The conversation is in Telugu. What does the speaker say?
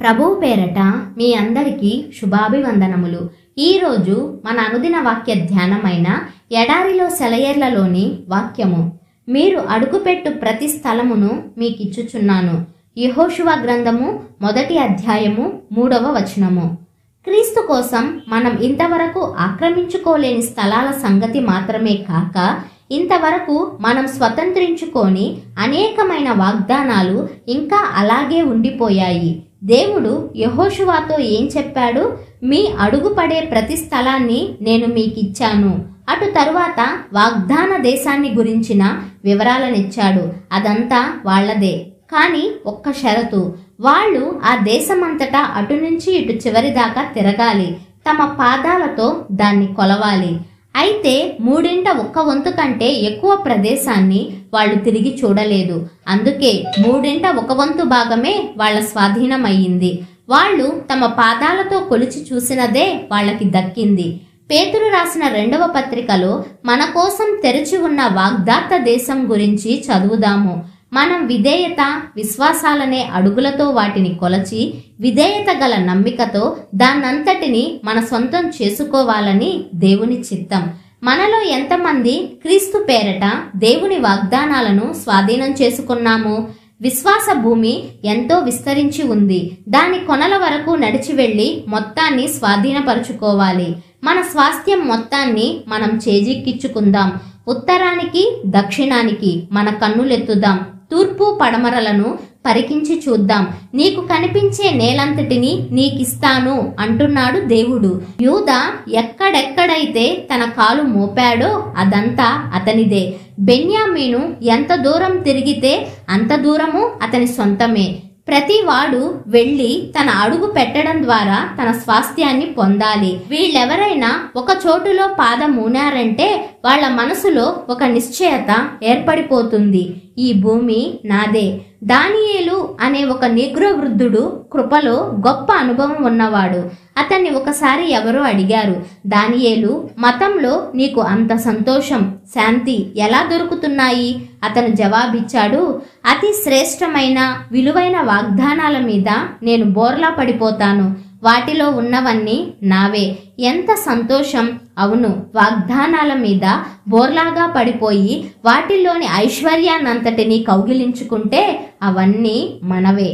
ప్రభువు పేరట మీ అందరికీ శుభాభివందనములు. ఈరోజు మన అనుదిన వాక్య ధ్యానమైన ఎడారిలో సెలయేర్లలోని వాక్యము. మీరు అడుగుపెట్టు ప్రతి స్థలమును మీకిచ్చుచున్నాను. యెహోషువ గ్రంథము 1వ అధ్యాయము 3వ వచనము. క్రీస్తు కోసం మనం ఇంతవరకు ఆక్రమించుకోలేని స్థలాల సంగతి మాత్రమే కాక ఇంతవరకు మనం స్వతంత్రించుకొని అనేకమైన వాగ్దానాలు ఇంకా అలాగే ఉండిపోయాయి. దేవుడు యెహోషువతో ఏం చెప్పాడు? మీ అడుగుపడే ప్రతి స్థలాన్ని నేను మీకిచ్చాను. అటు తరువాత వాగ్దాన దేశాన్ని గురించిన వివరాలనిచ్చాడు. అదంతా వాళ్లదే. కానీ ఒక్క షరతు, వాళ్ళు ఆ దేశమంతటా అటు నుంచి ఇటు చివరి దాకా తిరగాలి, తమ పాదాలతో దాన్ని కొలవాలి. అయితే 1/3 కంటే ఎక్కువ ప్రదేశాన్ని వాళ్ళు తిరిగి చూడలేదు. అందుకే 1/3 భాగమే వాళ్ళ స్వాధీనమయ్యింది. వాళ్ళు తమ పాదాలతో కొలిచి చూసినదే వాళ్ళకి దక్కింది. పేతురు రాసిన 2వ పత్రికలో మన కోసం తెరిచి ఉన్న వాగ్దాత దేశం గురించి చదువుదాము. మనం విధేయత, విశ్వాసాలనే అడుగులతో వాటిని కొలచి విధేయత గల నమ్మికతో దాన్నంతటిని మన సొంతం చేసుకోవాలని దేవుని చిత్తం. మనలో ఎంతమంది క్రీస్తు పేరట దేవుని వాగ్దానాలను స్వాధీనం చేసుకున్నాము? విశ్వాస భూమి ఎంతో విస్తరించి ఉంది. దాని కొనల వరకు నడిచి వెళ్లి మొత్తాన్ని స్వాధీనపరుచుకోవాలి. మన స్వాస్థ్యం మొత్తాన్ని మనం చేజిక్కించుకుందాం. ఉత్తరానికి దక్షిణానికి మన కన్నులెత్తుదాం. తూర్పు పడమరలను పరికించి చూద్దాం. నీకు కనిపించే నేలంతటిని నీకిస్తాను అంటున్నాడు దేవుడు. యూదా ఎక్కడెక్కడైతే తన కాలు మోపాడో అదంతా అతనిదే. బెన్యామీను ఎంత దూరం తిరిగితే అంత దూరము అతని సొంతమే. ప్రతి వాడు వెళ్లి తన అడుగు పెట్టడం ద్వారా తన స్వాస్థ్యాన్ని పొందాలి. వీళ్ళెవరైనా ఒక చోటులో పాదం ఊనారంటే వాళ్ళ మనసులో ఒక నిశ్చయత ఏర్పడిపోతుంది. ఈ భూమి నాదే. దానియేలు అనే ఒక నీగ్రో వృద్ధుడు కృపలో గొప్ప అనుభవం ఉన్నవాడు. అతన్ని ఒకసారి ఎవరో అడిగారు, దానియేలు, మతంలో నీకు అంత సంతోషం, శాంతి ఎలా దొరుకుతున్నాయి? అతను జవాబిచ్చాడు, అతి శ్రేష్టమైన విలువైన వాగ్దానాల మీద నేను బోర్లా పడిపోతాను. వాటిలో ఉన్నవన్నీ నావే. ఎంత సంతోషం! అవును, వాగ్దానాల మీద బోర్లాగా పడిపోయి వాటిల్లోని ఐశ్వర్యాన్నంతటినీ కౌగిలించుకుంటే అవన్నీ మనవే.